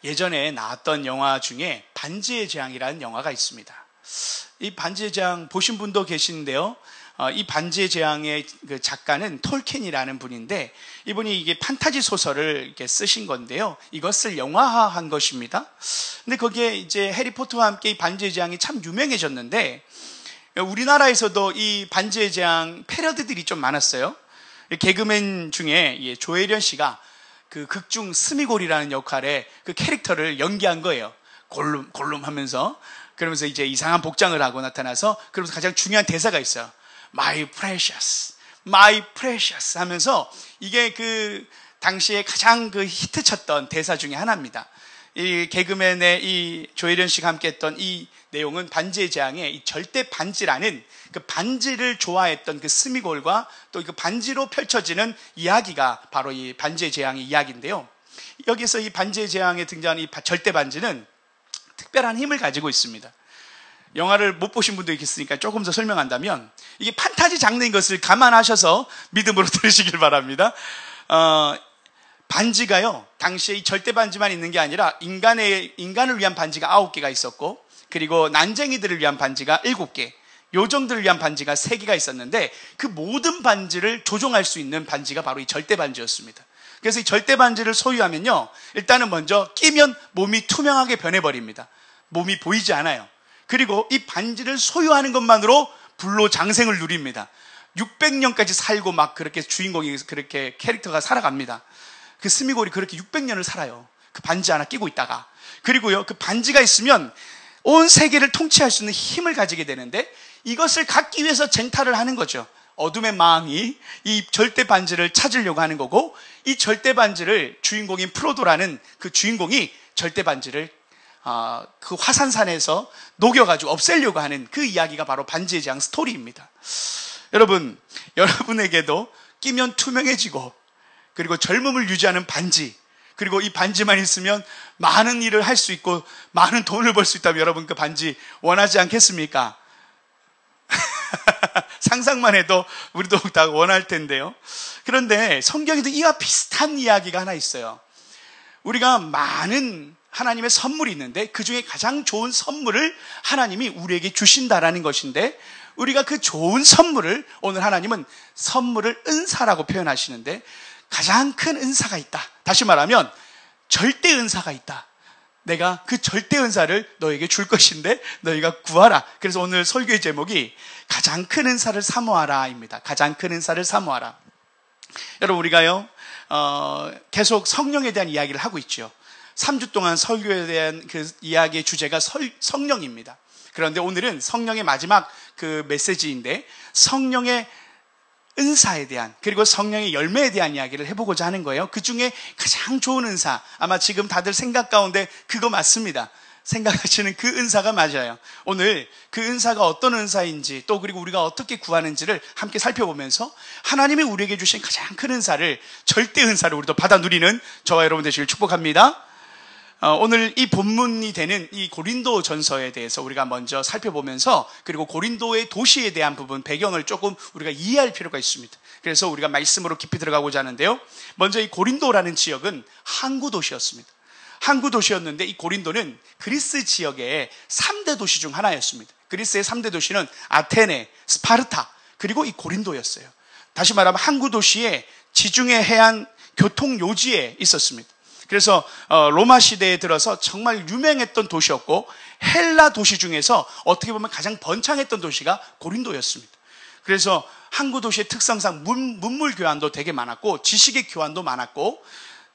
예전에 나왔던 영화 중에 반지의 제왕이라는 영화가 있습니다. 이 반지의 제왕 보신 분도 계시는데요. 이 반지의 제왕의 그 작가는 톨킨이라는 분인데, 이분이 이게 판타지 소설을 이렇게 쓰신 건데요. 이것을 영화화한 것입니다. 근데 거기에 이제 해리포터와 함께 이 반지의 제왕이 참 유명해졌는데, 우리나라에서도 이 반지의 제왕 패러디들이 좀 많았어요. 개그맨 중에 조혜련 씨가 그 극중 스미골이라는 역할에 그 캐릭터를 연기한 거예요. 골룸 하면서. 그러면서 이제 이상한 복장을 하고 나타나서, 그러면서 가장 중요한 대사가 있어요. My precious, my precious 하면서, 이게 그 당시에 가장 그 히트쳤던 대사 중에 하나입니다. 이 개그맨의 이 조혜련 씨가 함께 했던 이 내용은 반지의 제왕의 이 절대 반지라는 그 반지를 좋아했던 그 스미골과 또 그 반지로 펼쳐지는 이야기가 바로 이 반지의 제왕의 이야기인데요. 여기서 이 반지의 제왕에 등장하는 이 절대 반지는 특별한 힘을 가지고 있습니다. 영화를 못 보신 분도 있겠으니까 조금 더 설명한다면, 이게 판타지 장르인 것을 감안하셔서 믿음으로 들으시길 바랍니다. 반지가요, 당시에 이 절대 반지만 있는 게 아니라 인간을 위한 반지가 9개가 있었고, 그리고 난쟁이들을 위한 반지가 7개, 요정들을 위한 반지가 3개가 있었는데, 그 모든 반지를 조종할 수 있는 반지가 바로 이 절대 반지였습니다. 그래서 이 절대 반지를 소유하면요, 일단은 먼저 끼면 몸이 투명하게 변해버립니다. 몸이 보이지 않아요. 그리고 이 반지를 소유하는 것만으로 불로장생을 누립니다. 600년까지 살고 막 그렇게 주인공이 그렇게 캐릭터가 살아갑니다. 그 스미골이 그렇게 600년을 살아요. 그 반지 하나 끼고 있다가. 그리고요, 그 반지가 있으면 온 세계를 통치할 수 있는 힘을 가지게 되는데, 이것을 갖기 위해서 쟁탈을 하는 거죠. 어둠의 마왕이 이 절대 반지를 찾으려고 하는 거고, 이 절대 반지를 주인공인 프로도라는 그 주인공이 절대 반지를 그 화산산에서 녹여가지고 없애려고 하는 그 이야기가 바로 반지의 제왕 스토리입니다. 여러분, 여러분에게도 끼면 투명해지고, 그리고 젊음을 유지하는 반지, 그리고 이 반지만 있으면 많은 일을 할 수 있고 많은 돈을 벌 수 있다면 여러분 그 반지 원하지 않겠습니까? 상상만 해도 우리도 다 원할 텐데요. 그런데 성경에도 이와 비슷한 이야기가 하나 있어요. 우리가 많은 하나님의 선물이 있는데, 그 중에 가장 좋은 선물을 하나님이 우리에게 주신다라는 것인데, 우리가 그 좋은 선물을, 오늘 하나님은 선물을 은사라고 표현하시는데, 가장 큰 은사가 있다. 다시 말하면 절대 은사가 있다. 내가 그 절대 은사를 너에게 줄 것인데 너희가 구하라. 그래서 오늘 설교의 제목이 가장 큰 은사를 사모하라 입니다. 가장 큰 은사를 사모하라. 여러분, 우리가요 계속 성령에 대한 이야기를 하고 있죠. 3주 동안 설교에 대한 그 이야기의 주제가 성령입니다. 그런데 오늘은 성령의 마지막 그 메시지인데, 성령의 은사에 대한, 그리고 성령의 열매에 대한 이야기를 해보고자 하는 거예요. 그 중에 가장 좋은 은사, 아마 지금 다들 생각 가운데 그거 맞습니다. 생각하시는 그 은사가 맞아요. 오늘 그 은사가 어떤 은사인지, 또 그리고 우리가 어떻게 구하는지를 함께 살펴보면서 하나님이 우리에게 주신 가장 큰 은사를, 절대 은사를 우리도 받아 누리는 저와 여러분 되시길 축복합니다. 오늘 이 본문이 되는 이 고린도 전서에 대해서 우리가 먼저 살펴보면서, 그리고 고린도의 도시에 대한 부분, 배경을 조금 우리가 이해할 필요가 있습니다. 그래서 우리가 말씀으로 깊이 들어가고자 하는데요. 먼저 이 고린도라는 지역은 항구 도시였습니다. 항구 도시였는데, 이 고린도는 그리스 지역의 3대 도시 중 하나였습니다. 그리스의 3대 도시는 아테네, 스파르타, 그리고 이 고린도였어요. 다시 말하면 항구 도시의 지중해 해안 교통 요지에 있었습니다. 그래서 로마 시대에 들어서 정말 유명했던 도시였고, 헬라 도시 중에서 어떻게 보면 가장 번창했던 도시가 고린도였습니다. 그래서 항구 도시의 특성상 문물 교환도 되게 많았고, 지식의 교환도 많았고,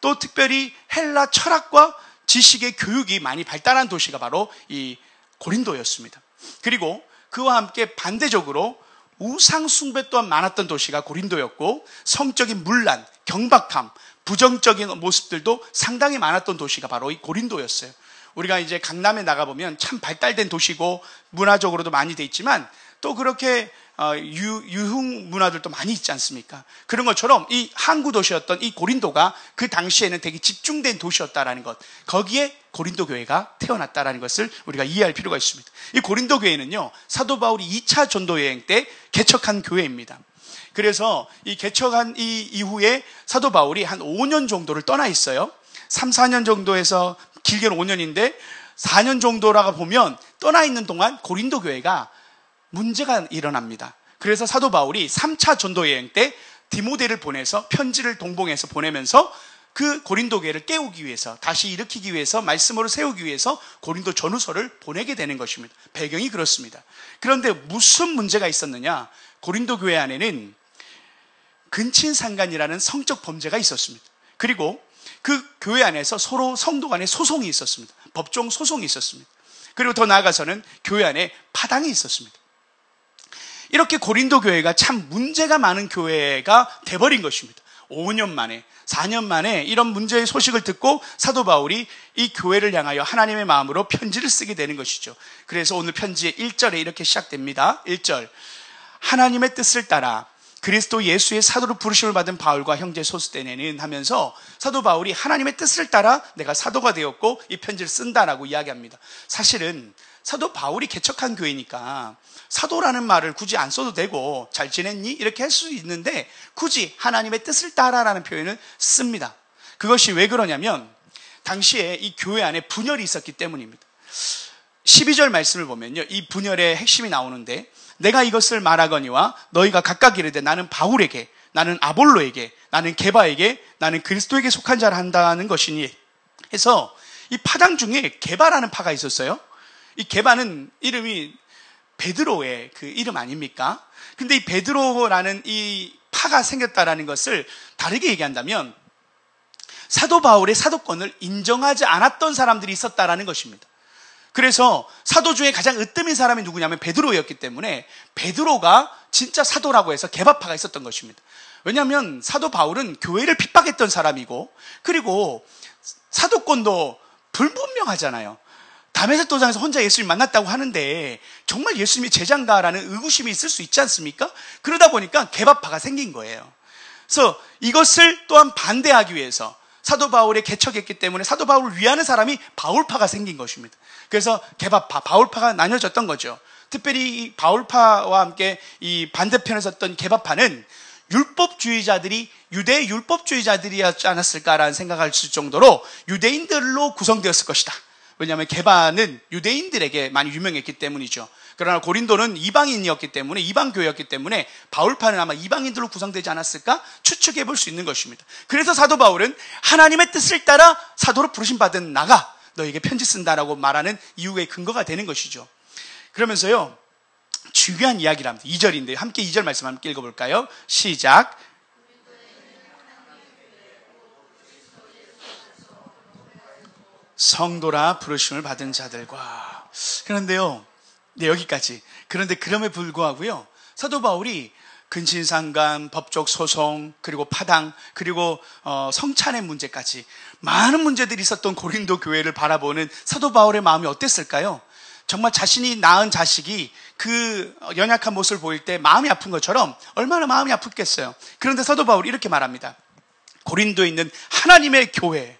또 특별히 헬라 철학과 지식의 교육이 많이 발달한 도시가 바로 이 고린도였습니다. 그리고 그와 함께 반대적으로 우상 숭배 또한 많았던 도시가 고린도였고, 성적인 문란, 경박함, 부정적인 모습들도 상당히 많았던 도시가 바로 이 고린도였어요. 우리가 이제 강남에 나가보면 참 발달된 도시고 문화적으로도 많이 돼 있지만, 또 그렇게 유흥 문화들도 많이 있지 않습니까? 그런 것처럼 이 항구 도시였던 이 고린도가 그 당시에는 되게 집중된 도시였다라는 것, 거기에 고린도 교회가 태어났다라는 것을 우리가 이해할 필요가 있습니다. 이 고린도 교회는요, 사도 바울이 2차 전도 여행 때 개척한 교회입니다. 그래서 이 개척한 이 이후에 사도 바울이 한 5년 정도를 떠나 있어요. 3, 4년 정도에서 길게는 5년인데 4년 정도라고 보면 떠나 있는 동안 고린도 교회가 문제가 일어납니다. 그래서 사도 바울이 3차 전도 여행 때 디모데를 보내서 편지를 동봉해서 보내면서 그 고린도 교회를 깨우기 위해서, 다시 일으키기 위해서, 말씀으로 세우기 위해서 고린도 전후서를 보내게 되는 것입니다. 배경이 그렇습니다. 그런데 무슨 문제가 있었느냐? 고린도 교회 안에는 근친상간이라는 성적 범죄가 있었습니다. 그리고 그 교회 안에서 서로 성도 간에 소송이 있었습니다. 법정 소송이 있었습니다. 그리고 더 나아가서는 교회 안에 파당이 있었습니다. 이렇게 고린도 교회가 참 문제가 많은 교회가 돼버린 것입니다. 5년 만에, 4년 만에 이런 문제의 소식을 듣고 사도 바울이 이 교회를 향하여 하나님의 마음으로 편지를 쓰게 되는 것이죠. 그래서 오늘 편지의 1절에 이렇게 시작됩니다. 1절, 하나님의 뜻을 따라 그리스도 예수의 사도로 부르심을 받은 바울과 형제 소스데네는 하면서 사도 바울이 하나님의 뜻을 따라 내가 사도가 되었고 이 편지를 쓴다라고 이야기합니다. 사실은 사도 바울이 개척한 교회니까 사도라는 말을 굳이 안 써도 되고 잘 지냈니? 이렇게 할 수 있는데 굳이 하나님의 뜻을 따라라는 표현을 씁니다. 그것이 왜 그러냐면 당시에 이 교회 안에 분열이 있었기 때문입니다. 12절 말씀을 보면요, 이 분열의 핵심이 나오는데 내가 이것을 말하거니와 너희가 각각 이르되 나는 바울에게, 나는 아볼로에게, 나는 게바에게, 나는 그리스도에게 속한 자를 한다는 것이니 해서 이 파당 중에 게바라는 파가 있었어요. 이 게바는 이름이 베드로의 그 이름 아닙니까? 근데 이 베드로라는 이 파가 생겼다라는 것을 다르게 얘기한다면 사도 바울의 사도권을 인정하지 않았던 사람들이 있었다라는 것입니다. 그래서 사도 중에 가장 으뜸인 사람이 누구냐면 베드로였기 때문에 베드로가 진짜 사도라고 해서 게바파가 있었던 것입니다. 왜냐하면 사도 바울은 교회를 핍박했던 사람이고, 그리고 사도권도 불분명하잖아요. 다메섹 도상에서 혼자 예수님 만났다고 하는데 정말 예수님이 제자인가라는 의구심이 있을 수 있지 않습니까? 그러다 보니까 게바파가 생긴 거예요. 그래서 이것을 또한 반대하기 위해서 사도 바울의 개척했기 때문에 사도 바울을 위하는 사람이 바울파가 생긴 것입니다. 그래서 게바파, 바울파가 나뉘어졌던 거죠. 특별히 이 바울파와 함께 이 반대편에 섰던 게바파는 율법주의자들이 유대 율법주의자들이었지 않았을까라는 생각할 수 있을 정도로 유대인들로 구성되었을 것이다. 왜냐하면 게바는 유대인들에게 많이 유명했기 때문이죠. 그러나 고린도는 이방인이었기 때문에, 이방교회였기 때문에 바울파는 아마 이방인들로 구성되지 않았을까 추측해 볼 수 있는 것입니다. 그래서 사도 바울은 하나님의 뜻을 따라 사도로 부르심받은 나가 너에게 편지 쓴다라고 말하는 이유의 근거가 되는 것이죠. 그러면서요, 중요한 이야기를 합니다. 2절인데 함께 2절 말씀 함께 읽어볼까요? 시작. 성도라 부르심을 받은 자들과. 그런데요, 네, 여기까지. 그런데 그럼에 불구하고요, 사도 바울이 근친상간, 법적 소송, 그리고 파당, 그리고 성찬의 문제까지 많은 문제들이 있었던 고린도 교회를 바라보는 사도 바울의 마음이 어땠을까요? 정말 자신이 낳은 자식이 그 연약한 모습을 보일 때 마음이 아픈 것처럼 얼마나 마음이 아팠겠어요. 그런데 사도 바울이 이렇게 말합니다. 고린도에 있는 하나님의 교회,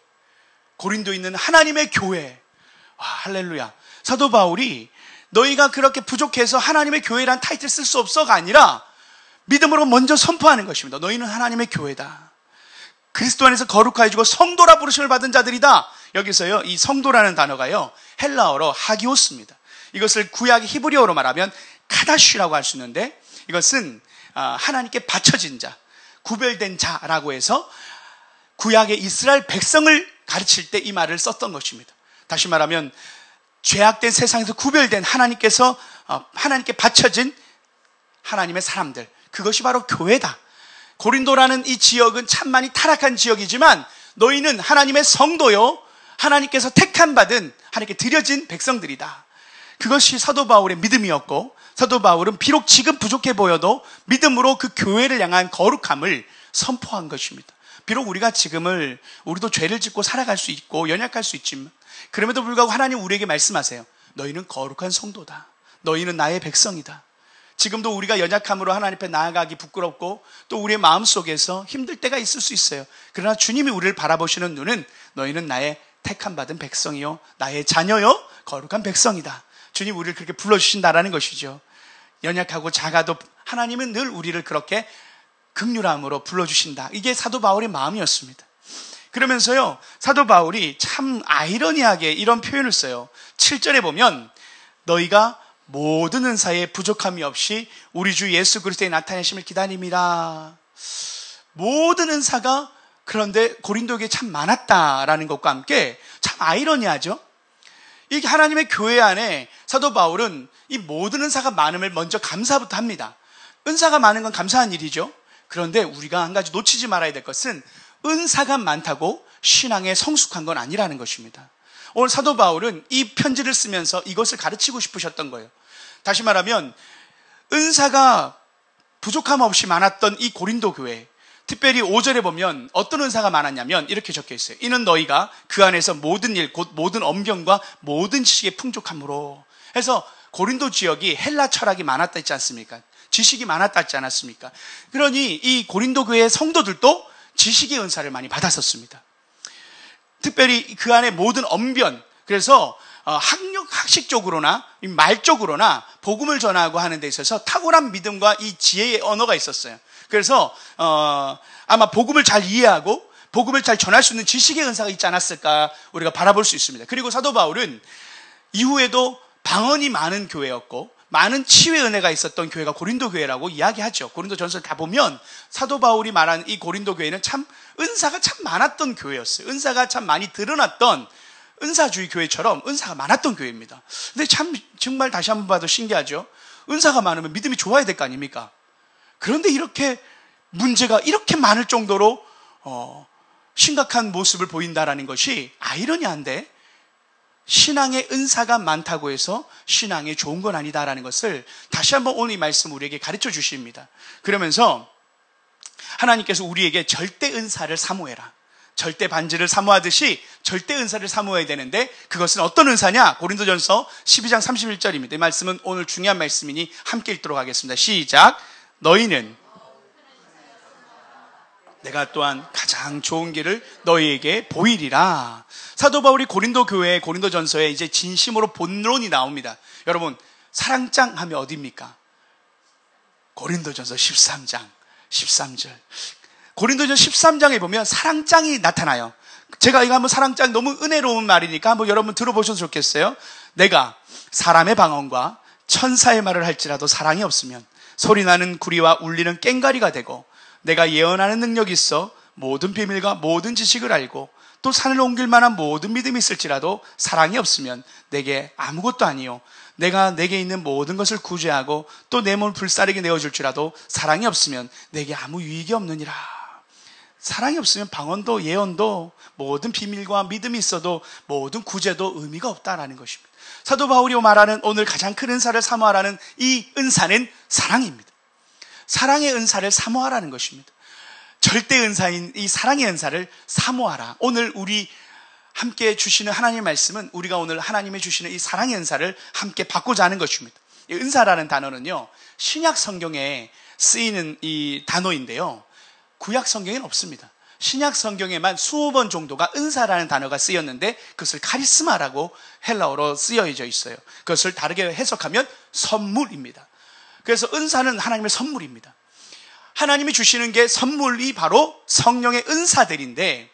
고린도에 있는 하나님의 교회. 와, 할렐루야. 사도 바울이 너희가 그렇게 부족해서 하나님의 교회란 타이틀 쓸 수 없어가 아니라 믿음으로 먼저 선포하는 것입니다. 너희는 하나님의 교회다. 그리스도 안에서 거룩하여지고 성도라 부르심을 받은 자들이다. 여기서요, 이 성도라는 단어가요, 헬라어로 하기오스입니다. 이것을 구약의 히브리어로 말하면 카다쉬라고 할 수 있는데, 이것은 하나님께 바쳐진 자, 구별된 자라고 해서 구약의 이스라엘 백성을 가르칠 때 이 말을 썼던 것입니다. 다시 말하면 죄악된 세상에서 구별된 하나님께서 하나님께 바쳐진 하나님의 사람들, 그것이 바로 교회다. 고린도라는 이 지역은 참 많이 타락한 지역이지만 너희는 하나님의 성도요, 하나님께서 택함 받은, 하나님께 드려진 백성들이다. 그것이 사도 바울의 믿음이었고, 사도 바울은 비록 지금 부족해 보여도 믿음으로 그 교회를 향한 거룩함을 선포한 것입니다. 비록 우리가 지금을, 우리도 죄를 짓고 살아갈 수 있고 연약할 수 있지만 그럼에도 불구하고 하나님 우리에게 말씀하세요. 너희는 거룩한 성도다. 너희는 나의 백성이다. 지금도 우리가 연약함으로 하나님 앞에 나아가기 부끄럽고 또 우리의 마음속에서 힘들 때가 있을 수 있어요. 그러나 주님이 우리를 바라보시는 눈은 너희는 나의 택함 받은 백성이요, 나의 자녀요, 거룩한 백성이다. 주님 우리를 그렇게 불러주신다라는 것이죠. 연약하고 작아도 하나님은 늘 우리를 그렇게 긍휼함으로 불러주신다. 이게 사도 바울의 마음이었습니다. 그러면서요, 사도 바울이 참 아이러니하게 이런 표현을 써요. 7절에 보면 너희가 모든 은사에 부족함이 없이 우리 주 예수 그리스도의 나타내심을 기다립니다. 모든 은사가 그런데 고린도에게 참 많았다라는 것과 함께 참 아이러니하죠. 이 하나님의 교회 안에 사도 바울은 이 모든 은사가 많음을 먼저 감사부터 합니다. 은사가 많은 건 감사한 일이죠. 그런데 우리가 한 가지 놓치지 말아야 될 것은 은사가 많다고 신앙에 성숙한 건 아니라는 것입니다. 오늘 사도 바울은 이 편지를 쓰면서 이것을 가르치고 싶으셨던 거예요. 다시 말하면 은사가 부족함 없이 많았던 이 고린도 교회, 특별히 5절에 보면 어떤 은사가 많았냐면 이렇게 적혀 있어요. 이는 너희가 그 안에서 모든 일, 곧 모든 언변과 모든 지식에 풍족함으로 해서 고린도 지역이 헬라 철학이 많았다 했지 않습니까? 지식이 많았다 했지 않았습니까? 그러니 이 고린도 교회의 성도들도 지식의 은사를 많이 받았었습니다. 특별히 그 안에 모든 언변, 그래서 학식적으로나 말적으로나 복음을 전하고 하는 데 있어서 탁월한 믿음과 이 지혜의 언어가 있었어요. 그래서 아마 복음을 잘 이해하고 복음을 잘 전할 수 있는 지식의 은사가 있지 않았을까 우리가 바라볼 수 있습니다. 그리고 사도 바울은 이후에도 방언이 많은 교회였고 많은 치유의 은혜가 있었던 교회가 고린도 교회라고 이야기하죠. 고린도 전서를 다 보면 사도 바울이 말한 이 고린도 교회는 참 은사가 참 많았던 교회였어요. 은사가 참 많이 드러났던 은사주의 교회처럼 은사가 많았던 교회입니다. 근데 참 정말 다시 한번 봐도 신기하죠. 은사가 많으면 믿음이 좋아야 될 거 아닙니까? 그런데 이렇게 문제가 이렇게 많을 정도로 심각한 모습을 보인다라는 것이 아이러니한데 신앙의 은사가 많다고 해서 신앙이 좋은 건 아니다라는 것을 다시 한번 오늘 이 말씀 우리에게 가르쳐 주십니다. 그러면서 하나님께서 우리에게 절대 은사를 사모해라. 절대 반지를 사모하듯이 절대 은사를 사모해야 되는데 그것은 어떤 은사냐? 고린도전서 12장 31절입니다. 이 말씀은 오늘 중요한 말씀이니 함께 읽도록 하겠습니다. 시작. 너희는 내가 또한 가장 좋은 길을 너희에게 보이리라. 사도 바울이 고린도 교회 고린도전서에 이제 진심으로 본론이 나옵니다. 여러분 사랑장 하면 어디입니까? 고린도전서 13장 13절. 고린도전서 13장에 보면 사랑장이 나타나요. 제가 이거 한번 사랑장 너무 은혜로운 말이니까 한번 여러분 들어보셔도 좋겠어요. 내가 사람의 방언과 천사의 말을 할지라도 사랑이 없으면 소리나는 구리와 울리는 꽹과리가 되고 내가 예언하는 능력이 있어 모든 비밀과 모든 지식을 알고 또 산을 옮길 만한 모든 믿음이 있을지라도 사랑이 없으면 내게 아무것도 아니요 내가 내게 있는 모든 것을 구제하고 또 내 몸을 불사르게 내어줄지라도 사랑이 없으면 내게 아무 유익이 없느니라. 사랑이 없으면 방언도 예언도 모든 비밀과 믿음이 있어도 모든 구제도 의미가 없다라는 것입니다. 사도 바울이 말하는 오늘 가장 큰 은사를 사모하라는 이 은사는 사랑입니다. 사랑의 은사를 사모하라는 것입니다. 절대 은사인 이 사랑의 은사를 사모하라. 오늘 우리 함께 주시는 하나님의 말씀은 우리가 오늘 하나님이 주시는 이 사랑의 은사를 함께 받고자 하는 것입니다. 이 은사라는 단어는요, 신약 성경에 쓰이는 이 단어인데요, 구약 성경에는 없습니다. 신약 성경에만 20번 정도가 은사라는 단어가 쓰였는데 그것을 카리스마라고 헬라어로 쓰여져 있어요. 그것을 다르게 해석하면 선물입니다. 그래서 은사는 하나님의 선물입니다. 하나님이 주시는 게 선물이 바로 성령의 은사들인데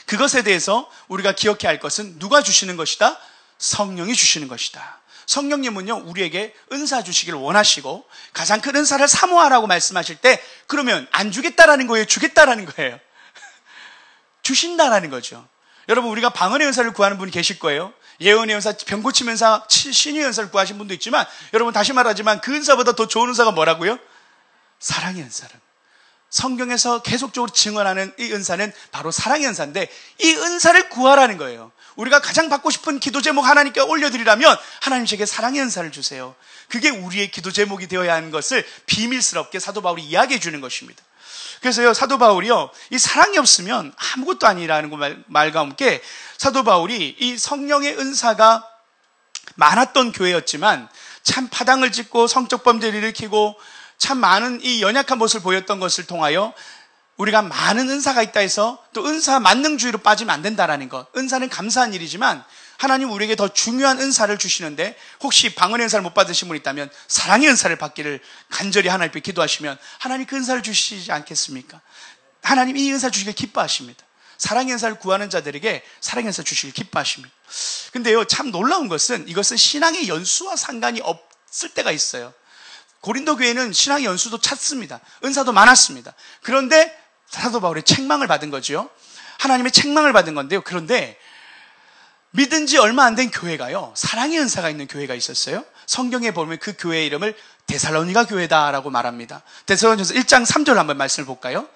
그것에 대해서 우리가 기억해야 할 것은 누가 주시는 것이다? 성령이 주시는 것이다. 성령님은요 우리에게 은사 주시기를 원하시고 가장 큰 은사를 사모하라고 말씀하실 때 그러면 안 주겠다라는 거예요? 주겠다라는 거예요? 주신다라는 거죠. 여러분 우리가 방언의 은사를 구하는 분이 계실 거예요. 예언의 은사, 병 고침 은사, 신유의 은사를 구하신 분도 있지만 여러분 다시 말하지만 그 은사보다 더 좋은 은사가 뭐라고요? 사랑의 은사를. 성경에서 계속적으로 증언하는 이 은사는 바로 사랑의 은사인데 이 은사를 구하라는 거예요. 우리가 가장 받고 싶은 기도 제목 하나님께 올려드리라면 하나님 제게 사랑의 은사를 주세요. 그게 우리의 기도 제목이 되어야 하는 것을 비밀스럽게 사도 바울이 이야기해 주는 것입니다. 그래서요 사도 바울이요 이 사랑이 없으면 아무것도 아니라는 말과 함께 사도 바울이 이 성령의 은사가 많았던 교회였지만 참 파당을 짓고 성적 범죄를 일으키고 참 많은 이 연약한 모습을 보였던 것을 통하여 우리가 많은 은사가 있다 해서 또 은사 만능주의로 빠지면 안 된다라는 것. 은사는 감사한 일이지만 하나님 우리에게 더 중요한 은사를 주시는데 혹시 방언의 은사를 못 받으신 분 있다면 사랑의 은사를 받기를 간절히 하나님께 기도하시면 하나님 그 은사를 주시지 않겠습니까? 하나님 이 은사 주시길 기뻐하십니다. 사랑의 은사를 구하는 자들에게 사랑의 은사 주시길 기뻐하십니다. 근데요, 참 놀라운 것은 이것은 신앙의 연수와 상관이 없을 때가 있어요. 고린도 교회는 신앙의 연수도 찼습니다. 은사도 많았습니다. 그런데 사도 바울의 책망을 받은 거죠. 하나님의 책망을 받은 건데요. 그런데 믿은 지 얼마 안 된 교회가요, 사랑의 은사가 있는 교회가 있었어요. 성경에 보면 그 교회의 이름을 데살로니가 교회다라고 말합니다. 데살로니가서 1장 3절 한번 말씀을 볼까요?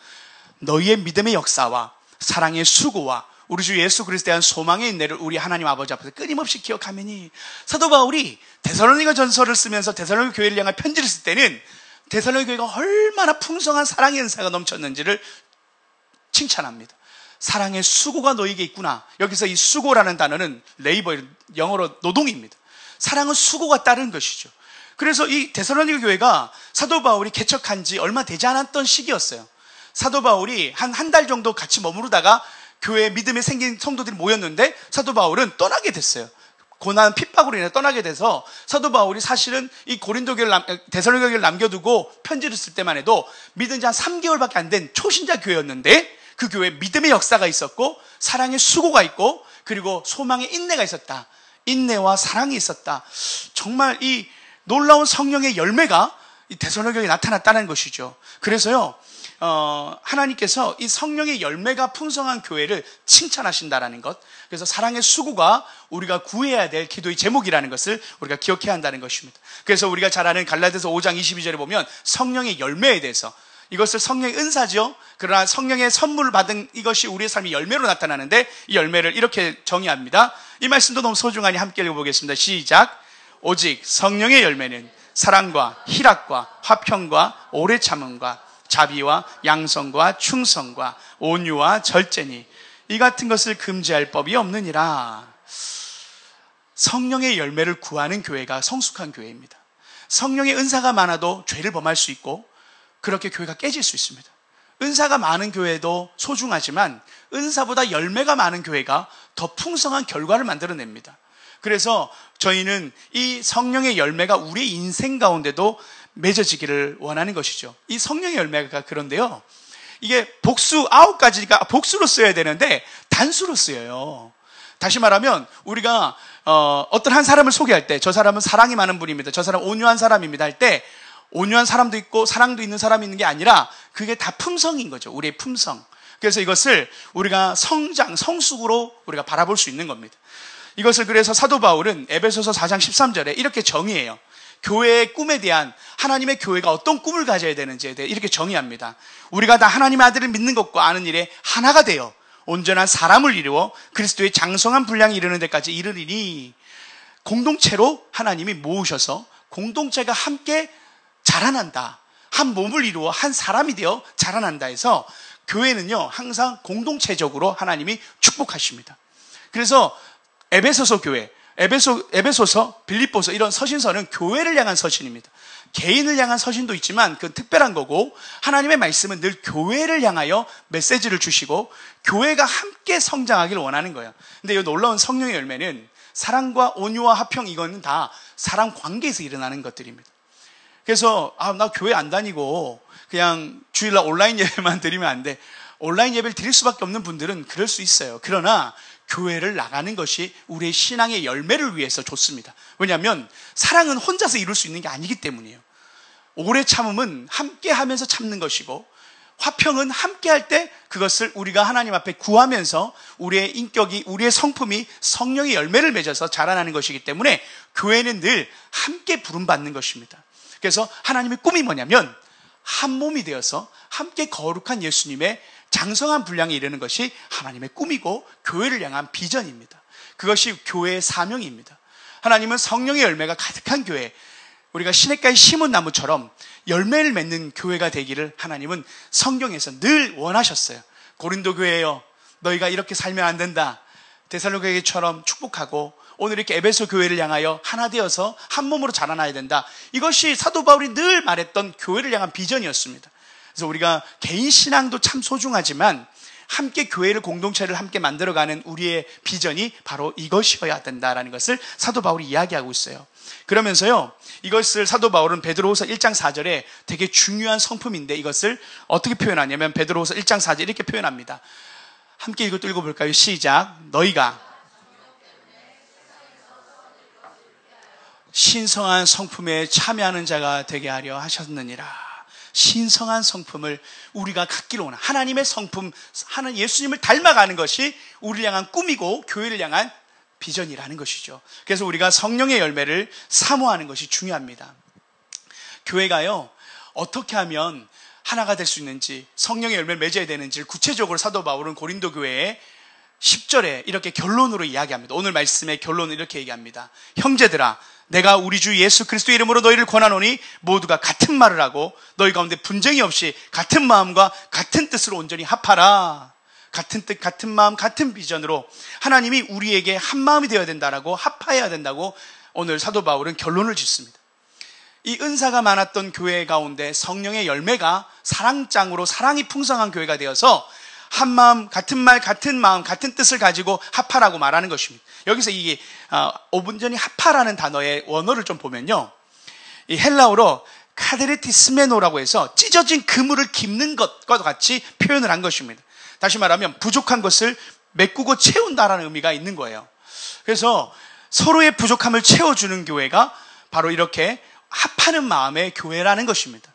너희의 믿음의 역사와 사랑의 수고와 우리 주 예수 그리스도에 대한 소망의 인내를 우리 하나님 아버지 앞에서 끊임없이 기억하매니. 사도 바울이 데살로니가 전서를 쓰면서 데살로니가 교회를 향한 편지를 쓸 때는 데살로니가 교회가 얼마나 풍성한 사랑의 은사가 넘쳤는지를 칭찬합니다. 사랑의 수고가 너에게 있구나. 여기서 이 수고라는 단어는 레이버, 영어로 노동입니다. 사랑은 수고가 따른 것이죠. 그래서 이 데살로니가 교회가 사도 바울이 개척한 지 얼마 되지 않았던 시기였어요. 사도 바울이 한 달 정도 같이 머무르다가 교회에 믿음에 생긴 성도들이 모였는데 사도 바울은 떠나게 됐어요. 고난 핍박으로 인해 떠나게 돼서 사도 바울이 사실은 이 고린도 교회를 데살로니가 교회를 남겨두고 편지를 쓸 때만 해도 믿은 지 한 3개월밖에 안 된 초신자 교회였는데 그 교회에 믿음의 역사가 있었고 사랑의 수고가 있고 그리고 소망의 인내가 있었다. 인내와 사랑이 있었다. 정말 이 놀라운 성령의 열매가 이 데살로니가 교회에 나타났다는 것이죠. 그래서요, 하나님께서 이 성령의 열매가 풍성한 교회를 칭찬하신다라는 것, 그래서 사랑의 수고가 우리가 구해야 될 기도의 제목이라는 것을 우리가 기억해야 한다는 것입니다. 그래서 우리가 잘 아는 갈라디아서 5장 22절에 보면 성령의 열매에 대해서, 이것을 성령의 은사죠. 그러나 성령의 선물을 받은 이것이 우리의 삶의 열매로 나타나는데 이 열매를 이렇게 정의합니다. 이 말씀도 너무 소중하니 함께 읽어보겠습니다. 시작. 오직 성령의 열매는 사랑과 희락과 화평과 오래 참음과 자비와 양성과 충성과 온유와 절제니 이 같은 것을 금지할 법이 없느니라. 성령의 열매를 구하는 교회가 성숙한 교회입니다. 성령의 은사가 많아도 죄를 범할 수 있고 그렇게 교회가 깨질 수 있습니다. 은사가 많은 교회도 소중하지만 은사보다 열매가 많은 교회가 더 풍성한 결과를 만들어냅니다. 그래서 저희는 이 성령의 열매가 우리의 인생 가운데도 맺어지기를 원하는 것이죠. 이 성령의 열매가 그런데요, 이게 복수 9가지가 복수로 쓰여야 되는데 단수로 쓰여요. 다시 말하면 우리가 어떤 한 사람을 소개할 때 저 사람은 사랑이 많은 분입니다, 저 사람은 온유한 사람입니다 할 때 온유한 사람도 있고 사랑도 있는 사람이 있는 게 아니라 그게 다 품성인 거죠. 우리의 품성. 그래서 이것을 우리가 성장, 성숙으로 우리가 바라볼 수 있는 겁니다. 이것을 그래서 사도 바울은 에베소서 4장 13절에 이렇게 정의해요. 교회의 꿈에 대한, 하나님의 교회가 어떤 꿈을 가져야 되는지에 대해 이렇게 정의합니다. 우리가 다 하나님의 아들을 믿는 것과 아는 일에 하나가 되어 온전한 사람을 이루어 그리스도의 장성한 분량에 이르는 데까지 이르리니, 공동체로 하나님이 모으셔서 공동체가 함께 자라난다, 한 몸을 이루어 한 사람이 되어 자라난다 해서 교회는요 항상 공동체적으로 하나님이 축복하십니다. 그래서 에베소서 교회, 에베소서, 빌립보서 이런 서신서는 교회를 향한 서신입니다. 개인을 향한 서신도 있지만 그건 특별한 거고, 하나님의 말씀은 늘 교회를 향하여 메시지를 주시고 교회가 함께 성장하기를 원하는 거예요. 근데 이 놀라운 성령의 열매는 사랑과 온유와 화평, 이거는 다 사람 관계에서 일어나는 것들입니다. 그래서 나 교회 안 다니고 그냥 주일날 온라인 예배만 드리면 안 돼, 온라인 예배를 드릴 수밖에 없는 분들은 그럴 수 있어요. 그러나 교회를 나가는 것이 우리의 신앙의 열매를 위해서 좋습니다. 왜냐하면 사랑은 혼자서 이룰 수 있는 게 아니기 때문이에요. 오래 참음은 함께 하면서 참는 것이고, 화평은 함께 할 때 그것을 우리가 하나님 앞에 구하면서 우리의 인격이, 우리의 성품이 성령의 열매를 맺어서 자라나는 것이기 때문에 교회는 늘 함께 부름받는 것입니다. 그래서 하나님의 꿈이 뭐냐면 한 몸이 되어서 함께 거룩한 예수님의 장성한 분량에 이르는 것이 하나님의 꿈이고 교회를 향한 비전입니다. 그것이 교회의 사명입니다. 하나님은 성령의 열매가 가득한 교회, 우리가 시냇가에 심은 나무처럼 열매를 맺는 교회가 되기를 하나님은 성경에서 늘 원하셨어요. 고린도 교회여, 너희가 이렇게 살면 안 된다. 데살로니가 교회처럼 축복하고 오늘 이렇게 에베소 교회를 향하여 하나 되어서 한 몸으로 자라나야 된다. 이것이 사도 바울이 늘 말했던 교회를 향한 비전이었습니다. 그래서 우리가 개인 신앙도 참 소중하지만 함께 교회를, 공동체를 함께 만들어가는 우리의 비전이 바로 이것이어야 된다라는 것을 사도 바울이 이야기하고 있어요. 그러면서요, 이것을 사도 바울은 베드로후서 1장 4절에 되게 중요한 성품인데 이것을 어떻게 표현하냐면 베드로후서 1장 4절 이렇게 표현합니다. 함께 읽어볼까요? 시작. 너희가 신성한 성품에 참여하는 자가 되게 하려 하셨느니라. 신성한 성품을 우리가 갖기로 원하는 하나님의 성품, 하나님 예수님을 닮아가는 것이 우리를 향한 꿈이고 교회를 향한 비전이라는 것이죠. 그래서 우리가 성령의 열매를 사모하는 것이 중요합니다. 교회가요, 어떻게 하면 하나가 될 수 있는지, 성령의 열매를 맺어야 되는지를 구체적으로 사도 바울은 고린도 교회에 10절에 이렇게 결론으로 이야기합니다. 오늘 말씀의 결론은 이렇게 얘기합니다. 형제들아, 내가 우리 주 예수 그리스도의 이름으로 너희를 권하노니 모두가 같은 말을 하고 너희 가운데 분쟁이 없이 같은 마음과 같은 뜻으로 온전히 합하라. 같은 뜻, 같은 마음, 같은 비전으로 하나님이 우리에게 한 마음이 되어야 된다라고, 합하여야 된다고 오늘 사도 바울은 결론을 짓습니다. 이 은사가 많았던 교회 가운데 성령의 열매가 사랑장으로 사랑이 풍성한 교회가 되어서 한 마음, 같은 말, 같은 마음, 같은 뜻을 가지고 합하라고 말하는 것입니다. 여기서 이게 5분 전이 합하라는 단어의 원어를 좀 보면요, 이 헬라어로 카데르티스메노라고 해서 찢어진 그물을 깁는 것과 같이 표현을 한 것입니다. 다시 말하면 부족한 것을 메꾸고 채운다라는 의미가 있는 거예요. 그래서 서로의 부족함을 채워주는 교회가 바로 이렇게 합하는 마음의 교회라는 것입니다.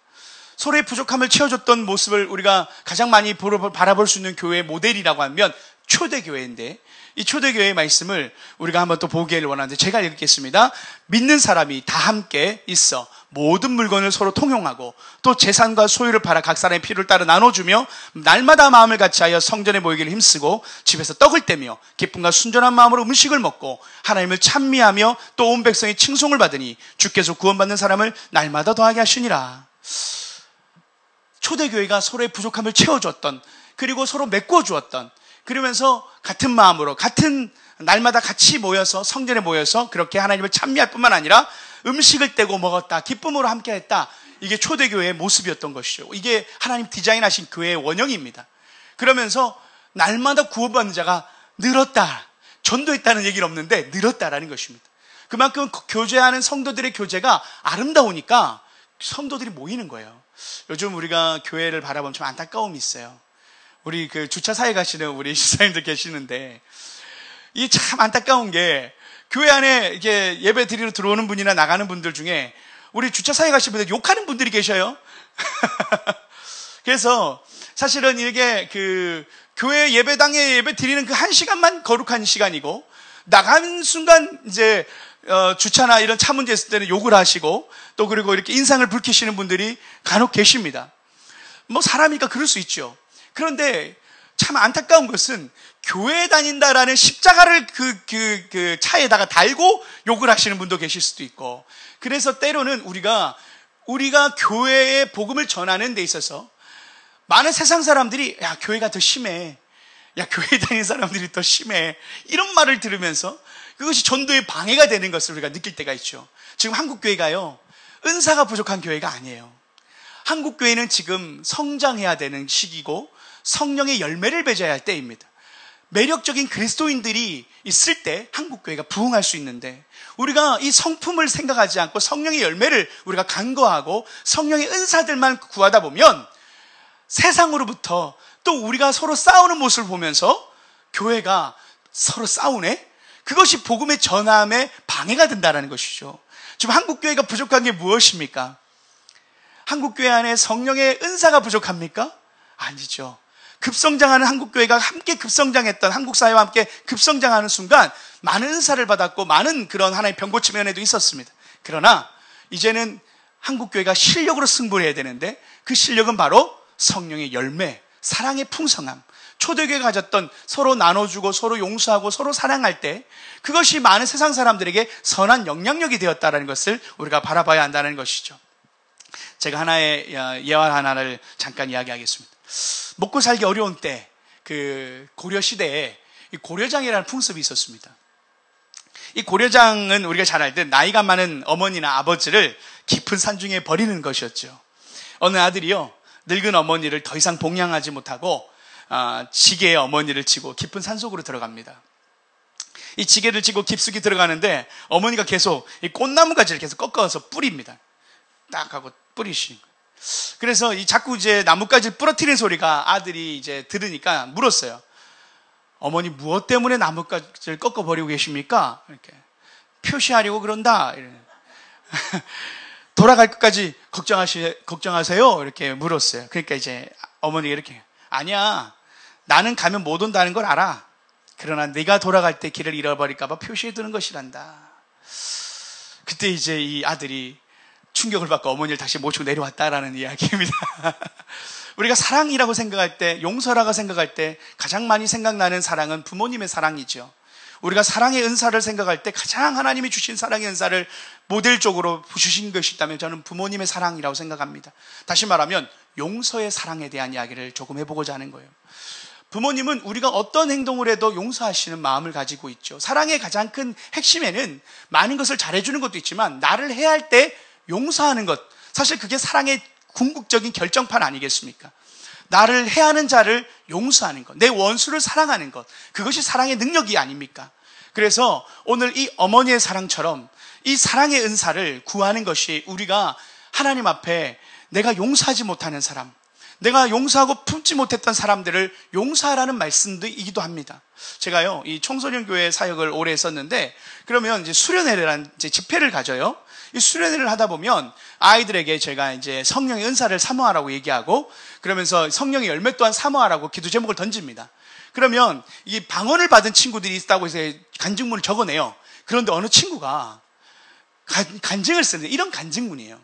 서로의 부족함을 채워줬던 모습을 우리가 가장 많이 바라볼 수 있는 교회의 모델이라고 하면 초대교회인데, 이 초대교회의 말씀을 우리가 한번 또 보기를 원하는데 제가 읽겠습니다. 믿는 사람이 다 함께 있어 모든 물건을 서로 통용하고 또 재산과 소유를 팔아 각 사람의 필요를 따라 나눠주며 날마다 마음을 같이하여 성전에 모이기를 힘쓰고 집에서 떡을 떼며 기쁨과 순전한 마음으로 음식을 먹고 하나님을 찬미하며 또 온 백성의 칭송을 받으니 주께서 구원받는 사람을 날마다 더하게 하시니라. 초대교회가 서로의 부족함을 채워주었던, 그리고 서로 메꿔주었던, 그러면서 같은 마음으로 같은 날마다 같이 모여서 성전에 모여서 그렇게 하나님을 찬미할 뿐만 아니라 음식을 떼고 먹었다, 기쁨으로 함께했다. 이게 초대교회의 모습이었던 것이죠. 이게 하나님 디자인하신 교회의 원형입니다. 그러면서 날마다 구원받는 자가 늘었다, 전도했다는 얘기는 없는데 늘었다라는 것입니다. 그만큼 교제하는 성도들의 교제가 아름다우니까 성도들이 모이는 거예요. 요즘 우리가 교회를 바라보면 좀 안타까움이 있어요. 우리 그 주차사에 가시는 우리 집사님들 계시는데, 이 참 안타까운 게, 교회 안에 이렇게 예배 드리러 들어오는 분이나 나가는 분들 중에 우리 주차사에 가시는 분들 욕하는 분들이 계셔요. 그래서 사실은 이게 그 교회 예배당에 예배 드리는 그 1시간만 거룩한 시간이고, 나가는 순간 이제 주차나 이런 차 문제 있을 때는 욕을 하시고, 또 그리고 이렇게 인상을 붉히시는 분들이 간혹 계십니다. 뭐 사람이니까 그럴 수 있죠. 그런데 참 안타까운 것은 교회에 다닌다라는 십자가를 그 차에다가 달고 욕을 하시는 분도 계실 수도 있고, 그래서 때로는 우리가 교회의 복음을 전하는 데 있어서 많은 세상 사람들이 야, 교회가 더 심해, 야, 교회 다니는 사람들이 더 심해, 이런 말을 들으면서 그것이 전도에 방해가 되는 것을 우리가 느낄 때가 있죠. 지금 한국교회가요, 은사가 부족한 교회가 아니에요. 한국교회는 지금 성장해야 되는 시기고 성령의 열매를 맺어야 할 때입니다. 매력적인 그리스도인들이 있을 때 한국교회가 부흥할 수 있는데, 우리가 이 성품을 생각하지 않고 성령의 열매를 우리가 간구하고 성령의 은사들만 구하다 보면 세상으로부터 또 우리가 서로 싸우는 모습을 보면서 교회가 서로 싸우네? 그것이 복음의 전함에 방해가 된다는 것이죠. 지금 한국교회가 부족한 게 무엇입니까? 한국교회 안에 성령의 은사가 부족합니까? 아니죠. 급성장하는 한국교회가 함께 급성장했던, 한국사회와 함께 급성장하는 순간 많은 은사를 받았고 많은 그런 하나의 병고침 은혜도 있었습니다. 그러나 이제는 한국교회가 실력으로 승부를 해야 되는데, 그 실력은 바로 성령의 열매, 사랑의 풍성함, 초대교회가 가졌던 서로 나눠주고 서로 용서하고 서로 사랑할 때, 그것이 많은 세상 사람들에게 선한 영향력이 되었다는 것을 우리가 바라봐야 한다는 것이죠. 제가 하나의 예화 하나를 잠깐 이야기하겠습니다. 먹고 살기 어려운 때, 그 고려 시대에 이 고려장이라는 풍습이 있었습니다. 이 고려장은 우리가 잘 알듯 나이가 많은 어머니나 아버지를 깊은 산중에 버리는 것이었죠. 어느 아들이요, 늙은 어머니를 더 이상 봉양하지 못하고 지게에 어머니를 지고 깊은 산속으로 들어갑니다. 이 지게를 지고 깊숙이 들어가는데 어머니가 계속 이 꽃나무 가지를 계속 꺾어서 뿌립니다. 딱 하고 뿌리시는 거예요. 그래서 이 자꾸 이제 나뭇가지를 부러뜨리는 소리가 아들이 이제 들으니까 물었어요. 어머니 무엇 때문에 나뭇가지를 꺾어버리고 계십니까? 이렇게 표시하려고 그런다. 돌아갈 것까지 걱정하세요? 이렇게 물었어요. 그러니까 이제 어머니가 이렇게, 아니야, 나는 가면 못 온다는 걸 알아. 그러나 네가 돌아갈 때 길을 잃어버릴까봐 표시해두는 것이란다. 그때 이제 이 아들이 충격을 받고 어머니를 다시 모시고 내려왔다라는 이야기입니다. 우리가 사랑이라고 생각할 때, 용서라고 생각할 때 가장 많이 생각나는 사랑은 부모님의 사랑이죠. 우리가 사랑의 은사를 생각할 때 가장 하나님이 주신 사랑의 은사를 모델적으로 주신 것이 있다면 저는 부모님의 사랑이라고 생각합니다. 다시 말하면 용서의 사랑에 대한 이야기를 조금 해보고자 하는 거예요. 부모님은 우리가 어떤 행동을 해도 용서하시는 마음을 가지고 있죠. 사랑의 가장 큰 핵심에는 많은 것을 잘해주는 것도 있지만 나를 해야 할 때 용서하는 것, 사실 그게 사랑의 궁극적인 결정판 아니겠습니까? 나를 해하는 자를 용서하는 것, 내 원수를 사랑하는 것, 그것이 사랑의 능력이 아닙니까? 그래서 오늘 이 어머니의 사랑처럼 이 사랑의 은사를 구하는 것이 우리가 하나님 앞에 내가 용서하지 못하는 사람, 내가 용서하고 품지 못했던 사람들을 용서하라는 말씀이기도 합니다. 제가요, 이 청소년 교회 사역을 오래 했었는데, 그러면 이제 수련회라는 이제 집회를 가져요. 이 수련회를 하다 보면 아이들에게 제가 이제 성령의 은사를 사모하라고 얘기하고, 그러면서 성령의 열매 또한 사모하라고 기도 제목을 던집니다. 그러면 이 방언을 받은 친구들이 있다고 해서 간증문을 적어내요. 그런데 어느 친구가 간증을 쓰는데 이런 간증문이에요.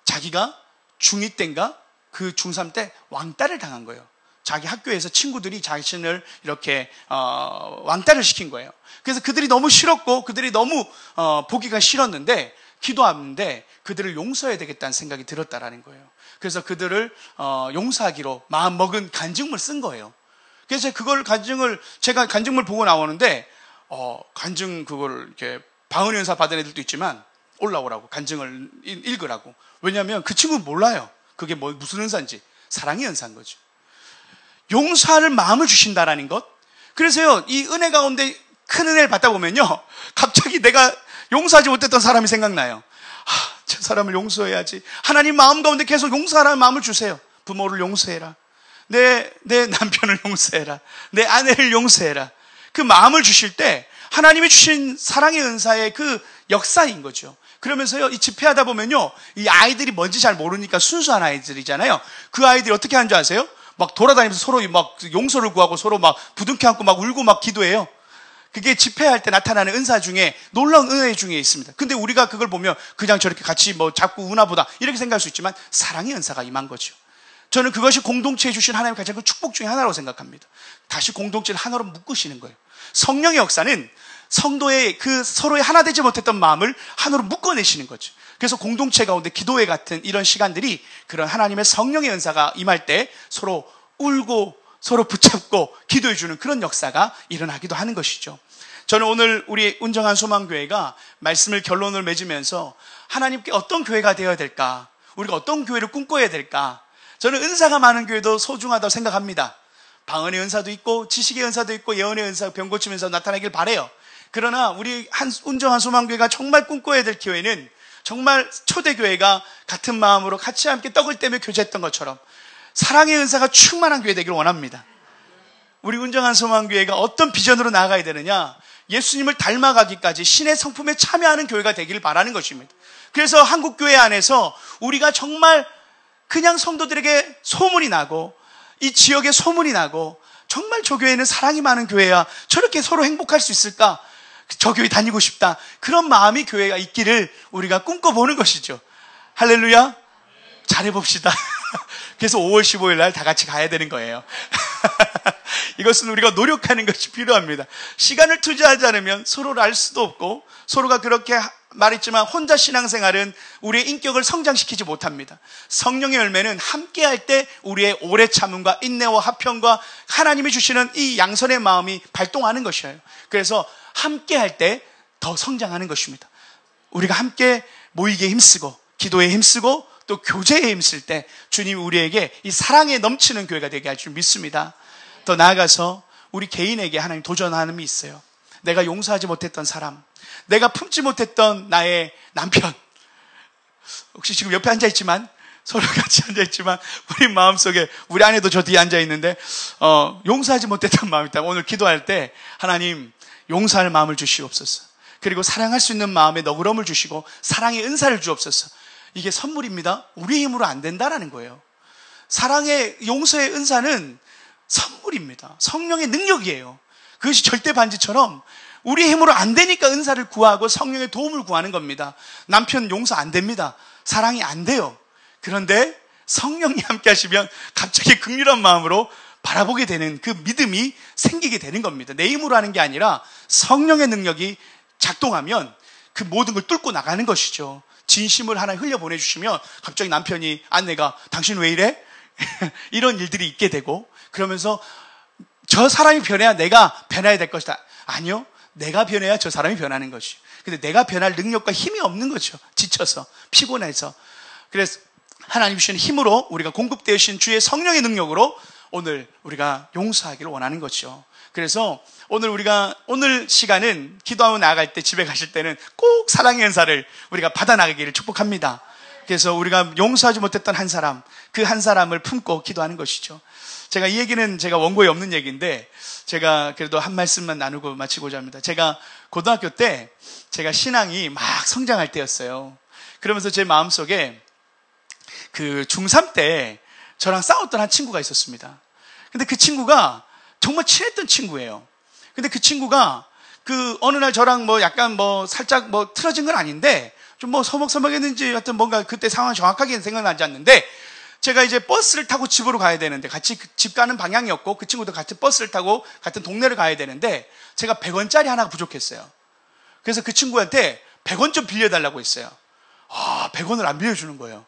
자기가 중2 때인가 그 중3 때 왕따를 당한 거예요. 자기 학교에서 친구들이 자신을 이렇게 왕따를 시킨 거예요. 그래서 그들이 너무 싫었고 그들이 너무 보기가 싫었는데 기도하는데 그들을 용서해야 되겠다는 생각이 들었다라는 거예요. 그래서 그들을 용서하기로 마음먹은 간증문을 쓴 거예요. 그래서 제가 간증문을 보고 나오는데 간증 그걸 이렇게 방언의 은사 받은 애들도 있지만 올라오라고, 간증을 읽으라고. 왜냐하면 그 친구는 몰라요. 그게 무슨 은사인지. 사랑의 은사인 거죠. 용서하는 마음을 주신다라는 것. 그래서요, 이 은혜 가운데 큰 은혜를 받다 보면요, 갑자기 내가 용서하지 못했던 사람이 생각나요. 저 사람을 용서해야지. 하나님 마음 가운데 계속 용서하라는 마음을 주세요. 부모를 용서해라. 내 남편을 용서해라. 내 아내를 용서해라. 그 마음을 주실 때 하나님이 주신 사랑의 은사의 그 역사인 거죠. 그러면서요, 이 집회하다 보면요, 이 아이들이 뭔지 잘 모르니까 순수한 아이들이잖아요. 그 아이들이 어떻게 하는 줄 아세요? 막 돌아다니면서 서로 막 용서를 구하고 서로 막 부둥켜 안고 막 울고 막 기도해요. 그게 집회할 때 나타나는 은사 중에 놀라운 은혜 중에 있습니다. 근데 우리가 그걸 보면 그냥 저렇게 같이 뭐 자꾸 우나 보다 이렇게 생각할 수 있지만 사랑의 은사가 임한 거죠. 저는 그것이 공동체에 주신 하나님의 가장 큰 축복 중에 하나라고 생각합니다. 다시 공동체를 하나로 묶으시는 거예요. 성령의 역사는 성도의 그 서로의 하나 되지 못했던 마음을 하나로 묶어내시는 거죠. 그래서 공동체 가운데 기도회 같은 이런 시간들이 그런 하나님의 성령의 은사가 임할 때 서로 울고 서로 붙잡고 기도해주는 그런 역사가 일어나기도 하는 것이죠. 저는 오늘 우리 운정한 소망교회가 말씀을 결론을 맺으면서 하나님께 어떤 교회가 되어야 될까? 우리가 어떤 교회를 꿈꿔야 될까? 저는 은사가 많은 교회도 소중하다고 생각합니다. 방언의 은사도 있고 지식의 은사도 있고 예언의 은사, 병 고침 은사도 나타나길 바라요. 그러나 우리 운정한 소망교회가 정말 꿈꿔야 될 교회는 정말 초대교회가 같은 마음으로 같이 함께 떡을 떼며 교제했던 것처럼 사랑의 은사가 충만한 교회 되기를 원합니다. 우리 운정한 소망교회가 어떤 비전으로 나아가야 되느냐? 예수님을 닮아가기까지 신의 성품에 참여하는 교회가 되기를 바라는 것입니다. 그래서 한국교회 안에서 우리가 정말 그냥 성도들에게 소문이 나고 이 지역에 소문이 나고 정말 저 교회는 사랑이 많은 교회야, 저렇게 서로 행복할 수 있을까? 저 교회 다니고 싶다. 그런 마음이 교회가 있기를 우리가 꿈꿔보는 것이죠. 할렐루야. 잘해봅시다. 그래서 5월 15일 날 다 같이 가야 되는 거예요. 이것은 우리가 노력하는 것이 필요합니다. 시간을 투자하지 않으면 서로를 알 수도 없고, 서로가 그렇게 말했지만 혼자 신앙생활은 우리의 인격을 성장시키지 못합니다. 성령의 열매는 함께 할 때 우리의 오래 참음과 인내와 화평과 하나님이 주시는 이 양선의 마음이 발동하는 것이에요. 그래서 함께 할 때 더 성장하는 것입니다. 우리가 함께 모이기에 힘쓰고 기도에 힘쓰고 또 교제에 힘쓸 때 주님이 우리에게 이 사랑에 넘치는 교회가 되게 할 줄 믿습니다. 더 나아가서 우리 개인에게 하나님 도전하는 게 있어요. 내가 용서하지 못했던 사람, 내가 품지 못했던 나의 남편, 혹시 지금 옆에 앉아있지만 서로 같이 앉아있지만 우리 마음속에 우리 아내도 저 뒤에 앉아있는데 용서하지 못했던 마음이 있다. 오늘 기도할 때 하나님 용서할 마음을 주시옵소서. 그리고 사랑할 수 있는 마음에 너그러움을 주시고 사랑의 은사를 주옵소서. 이게 선물입니다. 우리 힘으로 안 된다라는 거예요. 사랑의 용서의 은사는 선물입니다. 성령의 능력이에요. 그것이 절대 반지처럼 우리 힘으로 안 되니까 은사를 구하고 성령의 도움을 구하는 겁니다. 남편 용서 안 됩니다. 사랑이 안 돼요. 그런데 성령이 함께 하시면 갑자기 긍휼한 마음으로 바라보게 되는 그 믿음이 생기게 되는 겁니다. 내 힘으로 하는 게 아니라 성령의 능력이 작동하면 그 모든 걸 뚫고 나가는 것이죠. 진심을 하나 흘려보내주시면 갑자기 남편이 아내가 당신 왜 이래? 이런 일들이 있게 되고 그러면서 저 사람이 변해야 내가 변해야 될 것이다. 아니요. 내가 변해야 저 사람이 변하는 것이. 근데 내가 변할 능력과 힘이 없는 거죠. 지쳐서 피곤해서. 그래서 하나님 주시는 힘으로 우리가 공급되신 주의 성령의 능력으로 오늘 우리가 용서하기를 원하는 거죠. 그래서 오늘 시간은 기도하고 나아갈 때 집에 가실 때는 꼭 사랑의 은사를 우리가 받아 나가기를 축복합니다. 그래서 우리가 용서하지 못했던 한 사람, 그 한 사람을 품고 기도하는 것이죠. 제가 이 얘기는 제가 원고에 없는 얘기인데 제가 그래도 한 말씀만 나누고 마치고자 합니다. 제가 고등학교 때 제가 신앙이 막 성장할 때였어요. 그러면서 제 마음속에 그 중3 때 저랑 싸웠던 한 친구가 있었습니다. 근데 그 친구가 정말 친했던 친구예요. 근데 그 친구가 어느 날 저랑 약간 살짝 틀어진 건 아닌데 좀 서먹서먹했는지 하여튼 뭔가 그때 상황 정확하게는 생각나지 않는데 제가 이제 버스를 타고 집으로 가야 되는데 같이 집 가는 방향이었고 그 친구도 같은 버스를 타고 같은 동네를 가야 되는데 제가 100원짜리 하나가 부족했어요. 그래서 그 친구한테 100원 좀 빌려달라고 했어요. 100원을 안 빌려주는 거예요.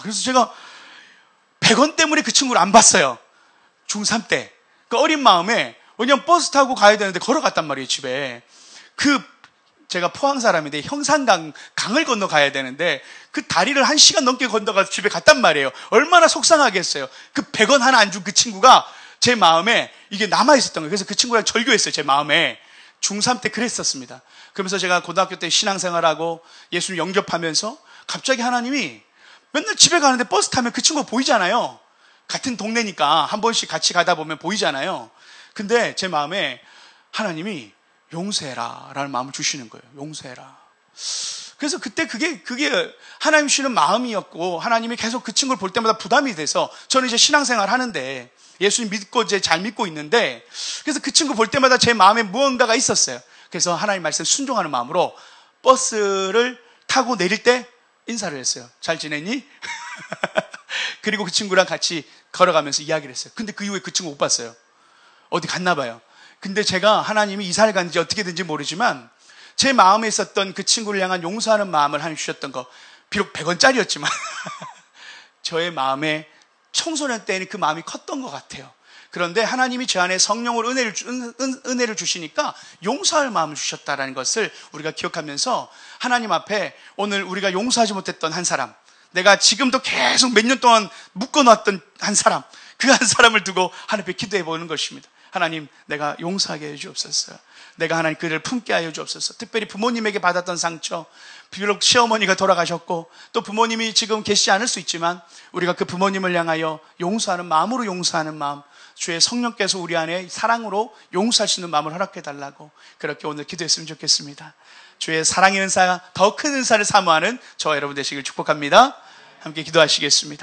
그래서 제가 100원 때문에 그 친구를 안 봤어요. 중3 때. 그 어린 마음에, 왜냐면 버스 타고 가야 되는데 걸어갔단 말이에요, 집에. 제가 포항 사람인데 강을 건너 가야 되는데 그 다리를 1시간 넘게 건너가서 집에 갔단 말이에요. 얼마나 속상하겠어요. 그 100원 하나 안 준 그 친구가 제 마음에 이게 남아있었던 거예요. 그래서 그 친구랑 절교했어요, 제 마음에. 중3 때 그랬었습니다. 그러면서 제가 고등학교 때 신앙생활하고 예수를 영접하면서 갑자기 하나님이 맨날 집에 가는데 버스 타면 그 친구가 보이잖아요. 같은 동네니까 한 번씩 같이 가다 보면 보이잖아요. 근데 제 마음에 하나님이 용서해라 라는 마음을 주시는 거예요. 용서해라. 그래서 그때 그게 하나님 주시는 마음이었고 하나님이 계속 그 친구를 볼 때마다 부담이 돼서 저는 이제 신앙생활 하는데 예수님 믿고 이제 잘 믿고 있는데 그래서 그 친구 볼 때마다 제 마음에 무언가가 있었어요. 그래서 하나님 말씀 순종하는 마음으로 버스를 타고 내릴 때 인사를 했어요. 잘 지냈니? 그리고 그 친구랑 같이 걸어가면서 이야기를 했어요. 근데 그 이후에 그 친구 못 봤어요. 어디 갔나 봐요. 근데 제가 하나님이 이사를 갔는지 어떻게든지 모르지만 제 마음에 있었던 그 친구를 향한 용서하는 마음을 하나님 주셨던 거 비록 100원짜리였지만 저의 마음에 청소년 때는 그 마음이 컸던 것 같아요. 그런데 하나님이 제 안에 성령으로 은혜를 주시니까 용서할 마음을 주셨다는 것을 우리가 기억하면서 하나님 앞에 오늘 우리가 용서하지 못했던 한 사람, 내가 지금도 계속 몇 년 동안 묶어놨던 한 사람, 그 한 사람을 두고 하나님 앞에 기도해 보는 것입니다. 하나님, 내가 용서하게 해 주옵소서. 내가 하나님 그를 품게 하여 주옵소서. 특별히 부모님에게 받았던 상처, 비록 시어머니가 돌아가셨고 또 부모님이 지금 계시지 않을 수 있지만 우리가 그 부모님을 향하여 용서하는 마음으로 용서하는 마음, 주의 성령께서 우리 안에 사랑으로 용서할 수 있는 마음을 허락해 달라고 그렇게 오늘 기도했으면 좋겠습니다. 주의 사랑의 은사가 더 큰 은사를 사모하는 저와 여러분 되시길 축복합니다. 함께 기도하시겠습니다.